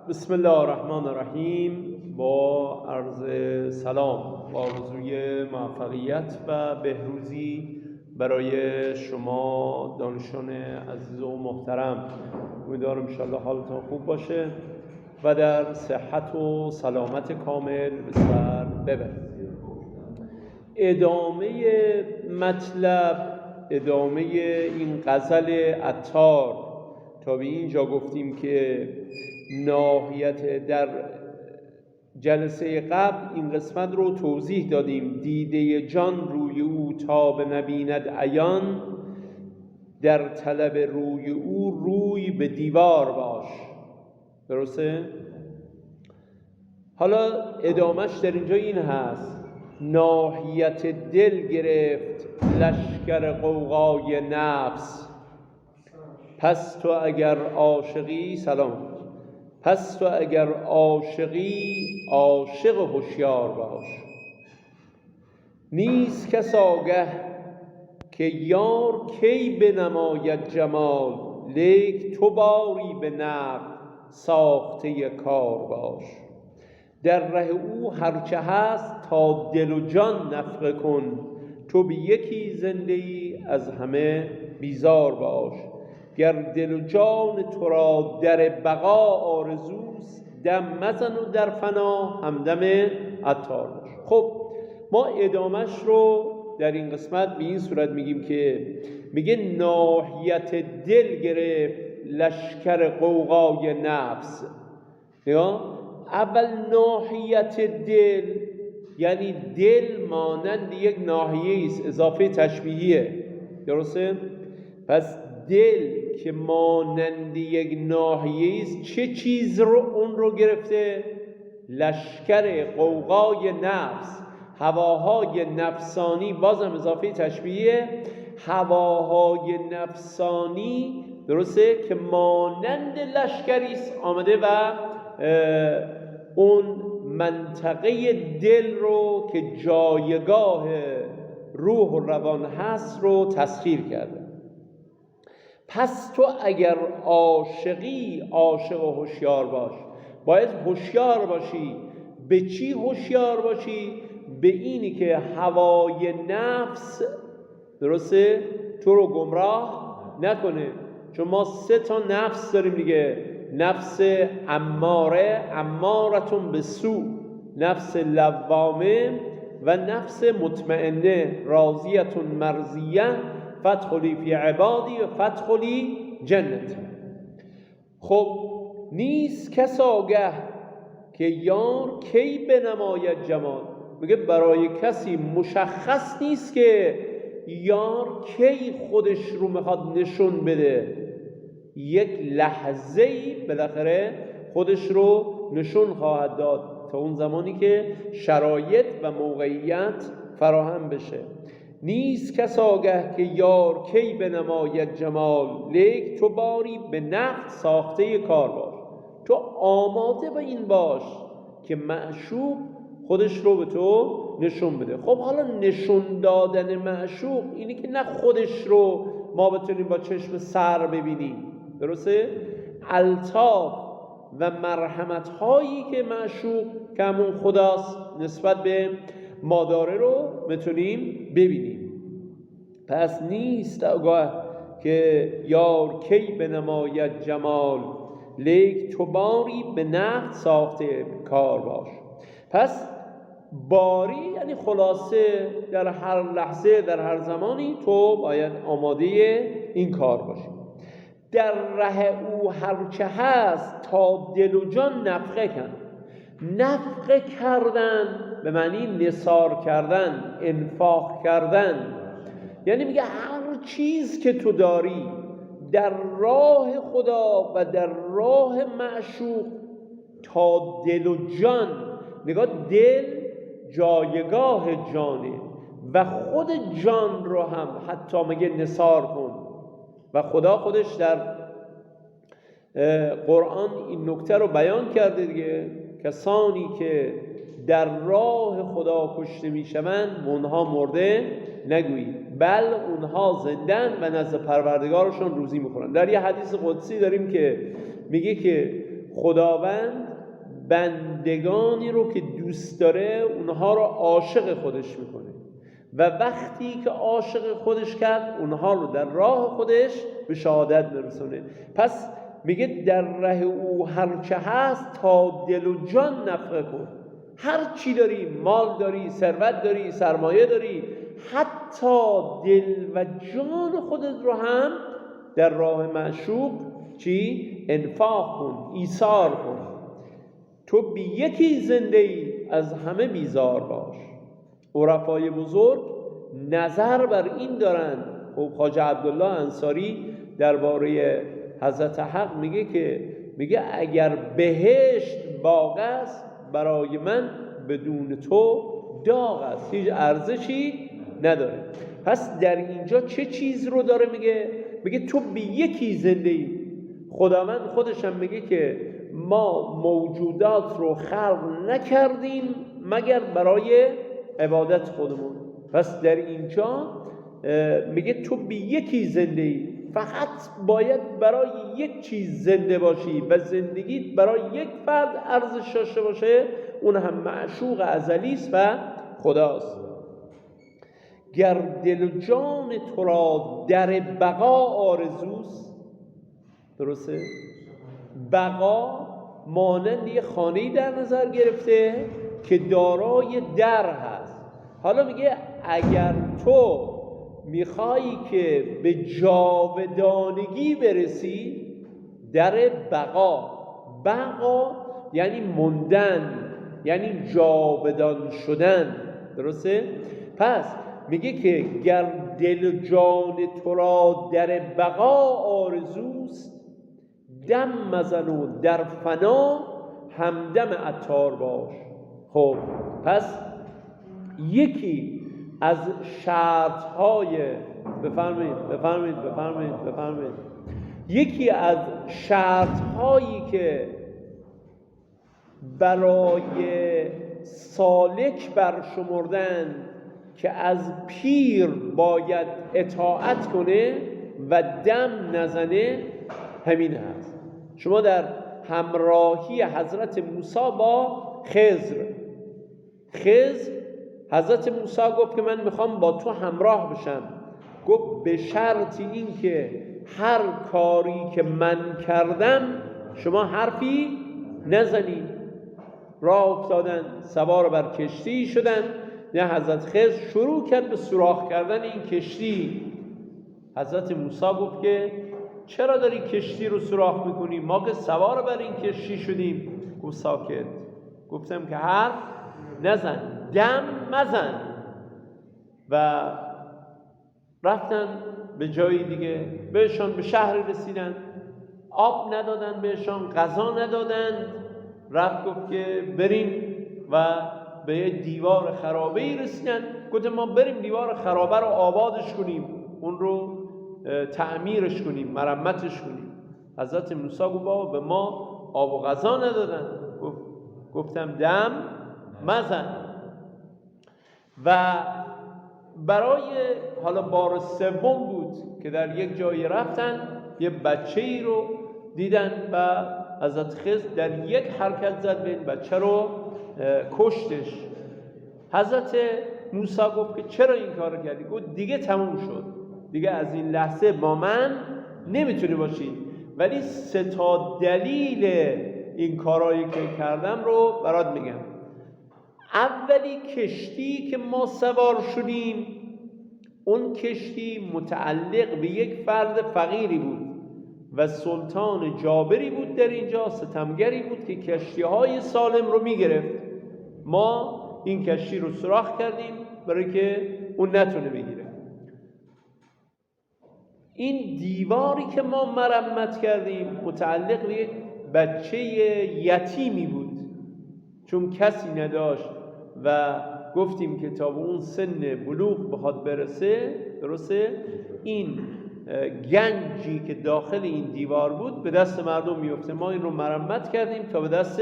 بسم الله الرحمن الرحیم. با عرض سلام با آرزوی موفقیت و بهروزی برای شما دانشجویان عزیز و محترم. امیدوارم انشاءالله حالتون خوب باشه و در صحت و سلامت کامل به سر ببرید. ادامه مطلب، ادامه این غزل عطار. تا به اینجا گفتیم که ناحیت در جلسه قبل این قسمت رو توضیح دادیم. دیده جان روی او تا به نبیند عیان، در طلب روی او روی به دیوار باش. درسته؟ حالا ادامش در اینجا این هست: ناحیت دل گرفت لشکر غوغای نفس، پس تو اگر عاشقی پس تو اگر عاشقی عاشق هوشیار باش. نیست کس آگه که یار کی بنماید جمال، لیک تو باری به نقد ساخته کار باش. در ره او هرچه هست تا دل و جان نفقه کن، تو به یکی زنده ای از همه بیزار باش. گر دل و جان تو را در بقا آرزوست، دم مزن و در فنا همدم عطار باش. خب ما ادامش رو در این قسمت به این صورت میگیم که میگه ناحیت دل گرفت لشکر غوغای نفس. یا اول ناحیت دل یعنی دل مانند یک ناحیه است، اضافه تشبیهیه. درسته؟ پس دل که مانند یک ناحیه است، چه چیز رو اون رو گرفته؟ لشکر غوغای نفس، هواهای نفسانی. بازم اضافه تشبیهیه، هواهای نفسانی. درسته؟ که مانند لشکری است آمده و اون منطقه دل رو که جایگاه روح و روان هست رو تسخیر کرده. پس تو اگر عاشقی عاشق و هوشیار باش. باید هوشیار باشی. به چی هوشیار باشی؟ به اینی که هوای نفس، درسته، تو رو گمراه نکنه. چون ما 3 تا نفس داریم دیگه: نفس امارتون به سو، نفس لوامه و نفس مطمئنه، راضیتون مرضیه، فادخلی فی عبادی و فادخلی جنت. خب نیست کس آگه که یار کی بنماید جمال. میگه برای کسی مشخص نیست که یار کی خودش رو میخواد نشون بده. یک لحظه‌ای بالاخره خودش رو نشون خواهد داد، تا اون زمانی که شرایط و موقعیت فراهم بشه. نیست کس آگه که یار کی بنماید جمال، لیک تو باری به نقد ساخته کار باش. تو آماده به این باش که معشوق خودش رو به تو نشون بده. خب حالا نشون دادن معشوق اینی که نه خودش رو ما بتونیم با چشم سر ببینیم. درسته؟ الطاف و مرحمت هایی که معشوق که همون خداست نسبت به ما داره رو بتونیم ببینیم. پس نیست آگاه که یار کی بنماید جمال، لیک تو باری به نقد ساخته کار باش. پس باری یعنی خلاصه در هر لحظه در هر زمانی تو باید آماده این کار باشی. در ره او هرچه هست تا دل و جان نفقه کن. نفقه کردن به معنی نثار کردن، انفاق کردن. یعنی میگه هر چیز که تو داری در راه خدا و در راه معشوق تا دل و جان. نگاه، دل جایگاه جانه و خود جان رو هم حتی میگه نثار کن. و خدا خودش در قرآن این نکته رو بیان کرده دیگه: کسانی که در راه خدا کشته میشوند اونها مرده نگویید، بل اونها زندن و نزد پروردگارشون روزی میخورن. در یه حدیث قدسی داریم که میگه که خداوند بندگانی رو که دوست داره اونها رو عاشق خودش میکنه و وقتی که عاشق خودش کرد اونها رو در راه خودش به شهادت میرسونه. پس میگه در ره او هرچه هست تا دل و جان نفقه کن. هر چی داری، مال داری، ثروت داری، سرمایه داری، حتی دل و جان خودت رو هم در راه معشوق چی؟ انفاق کن، ایثار کن. تو بی یکی زنده ای، از همه بیزار باش. عرفای بزرگ نظر بر این دارن. خب خواجه عبدالله انصاری درباره حضرت حق میگه اگر بهشت باغ است برای من بدون تو داغ است، هیچ ارزشی نداره. پس در اینجا چه چیز رو داره میگه تو به یکی زنده ای. خداوند خودش هم میگه که ما موجودات رو خلق نکردیم مگر برای عبادت خودمون. پس در اینجا میگه تو به یکی زنده ای، فقط باید برای یک چیز زنده باشی و زندگیت برای یک فرد ارزش داشته باشه، اون هم معشوق ازلی است و خداست. گر دل و جان تو را در بقا آرزوست، درسته؟ بقا مانند یه خانه‌ای در نظر گرفته که دارای در هست. حالا میگه اگر تو میخوایی که به جاودانگی برسی، در بقا یعنی موندن، یعنی جاودان شدن، درسته؟ پس میگه که گر دل و جان تو را در بقا آرزوست، دم مزن و در فنا همدم عطار باش. خب پس یکی از شرطهای بفرمایید یکی از شرطهایی که برای سالک برشمردن که از پیر باید اطاعت کنه و دم نزنه همین هست. شما در همراهی حضرت موسی با خضر، حضرت موسی گفت که من میخوام با تو همراه بشم. گفت به شرط این که هر کاری که من کردم شما حرفی نزنی. راه افتادن، سوار بر کشتی شدن. نه حضرت خضر شروع کرد به سوراخ کردن این کشتی. حضرت موسی گفت که چرا داری کشتی رو سوراخ میکنی؟ ما که سوار بر این کشتی شدیم. گفت ساکت. گفتم که حرف نزن، دم مزن. و رفتن به جایی دیگه، بهشان به شهر رسیدن، آب ندادن بهشان، غذا ندادن. رفت گفت که بریم و به یه دیوار خرابه‌ای رسیدن. گفت ما بریم دیوار خرابه رو آبادش کنیم، اون رو تعمیرش کنیم، مرمتش کنیم. حضرت موسی گفت بابا به ما آب و غذا ندادن. گفتم دم مزن. و برای حالا بار سوم بود که در یک جایی رفتن، یه بچه‌ای رو دیدن و حضرت خضر در یک حرکت زد به این بچه رو کشتش. حضرت موسی گفت که چرا این کار کردی؟ گفت دیگه تموم شد، دیگه از این لحظه با من نمیتونی باشی. ولی 3 دلیل این کارایی که کردم رو برات میگم. اولی کشتی که ما سوار شدیم، اون کشتی متعلق به یک فرد فقیری بود و سلطان جابری بود در اینجا، ستمگری بود که کشتی‌های سالم رو میگرفت. ما این کشتی رو سوراخ کردیم برای که اون نتونه بگیره. این دیواری که ما مرمت کردیم متعلق به یک بچه یتیمی بود، چون کسی نداشت و گفتیم که تا به اون سن بلوغ بخواد برسه، درسته، این گنجی که داخل این دیوار بود به دست مردم میفته. ما این رو مرمت کردیم تا به دست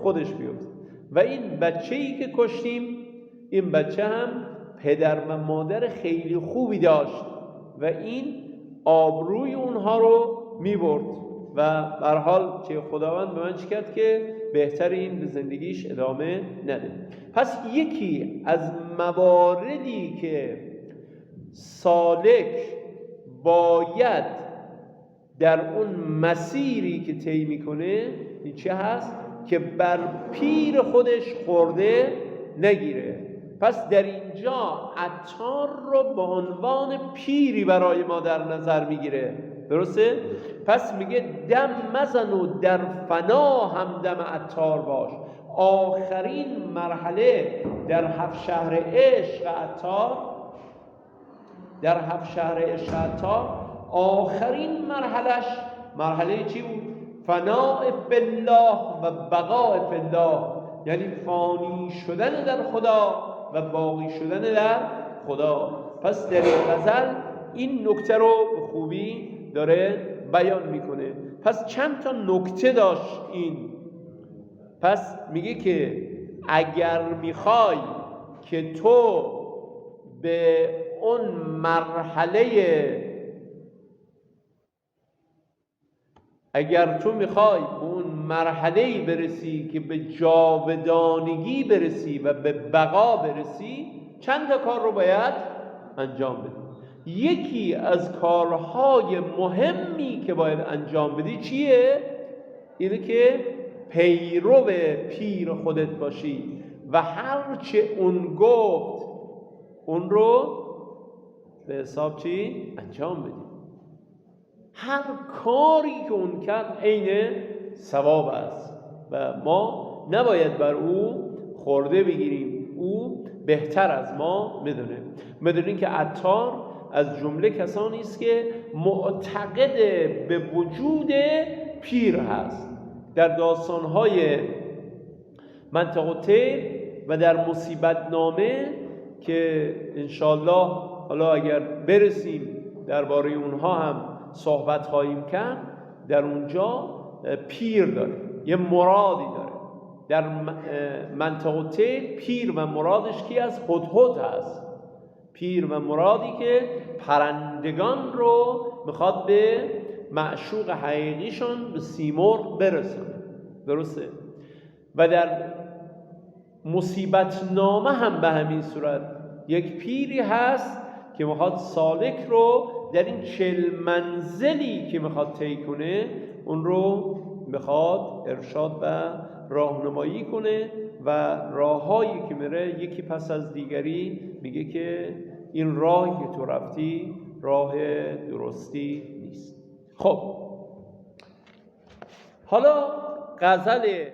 خودش بیفته. و این بچه‌ای که کشتیم، این بچه هم پدر و مادر خیلی خوبی داشت و این آبروی اونها رو میبرد. و به هر حال که خداوند به من چی کرد که بهتر این به زندگیش ادامه نده. پس یکی از مواردی که سالک باید در اون مسیری که طی میکنه این چه هست؟ که بر پیر خودش خورده نگیره. پس در اینجا عطار رو به عنوان پیری برای ما در نظر میگیره، درسته؟ پس میگه دم مزن و در فنا هم دم عطار باش. آخرین مرحله در 7 شهر عشق عطار، در 7 شهر عشق عطار آخرین مرحلش مرحله چی بود؟ فناء فی الله و بقاء فی الله، یعنی فانی شدن در خدا و باقی شدن در خدا. پس در این غزل این نکته رو به خوبی داره بیان میکنه. پس چند تا نکته داشت این. پس میگه که اگر میخوای که تو به اون مرحله، اگر تو میخوای به اون مرحله‌ای برسی که به جاودانگی برسی و به بقا برسی، چند تا کار رو باید انجام بدی. یکی از کارهای مهمی که باید انجام بدی چیه؟ اینه که پیرو پیر خودت باشی و هرچه اون گفت اون رو به حساب چی؟ انجام بدی. هر کاری که اون کرد عین ثواب است و ما نباید بر او خورده بگیریم. او بهتر از ما میدونیم که عطار از جمله کسانی است که معتقد به وجود پیر هست. در داستان‌های منطقه طیر و در مصیبت نامه که انشالله حالا اگر برسیم درباره اونها هم صحبت خواهیم کرد، در اونجا پیر داره، یه مرادی داره. در منطقه طیر پیر و مرادش کی از هدهد هست. پیر و مرادی که پرندگان رو میخواد به معشوق حقیقیشون به سیمرغ برسونه، درسته؟ و در مصیبت نامه هم به همین صورت یک پیری هست که میخواد سالک رو در این 40 منزلی که میخواد طی کنه اون رو میخواد ارشاد و راهنمایی کنه و راههایی که میره یکی پس از دیگری میگه که این راهی که تو رفتی راه درستی نیست. خب حالا غزل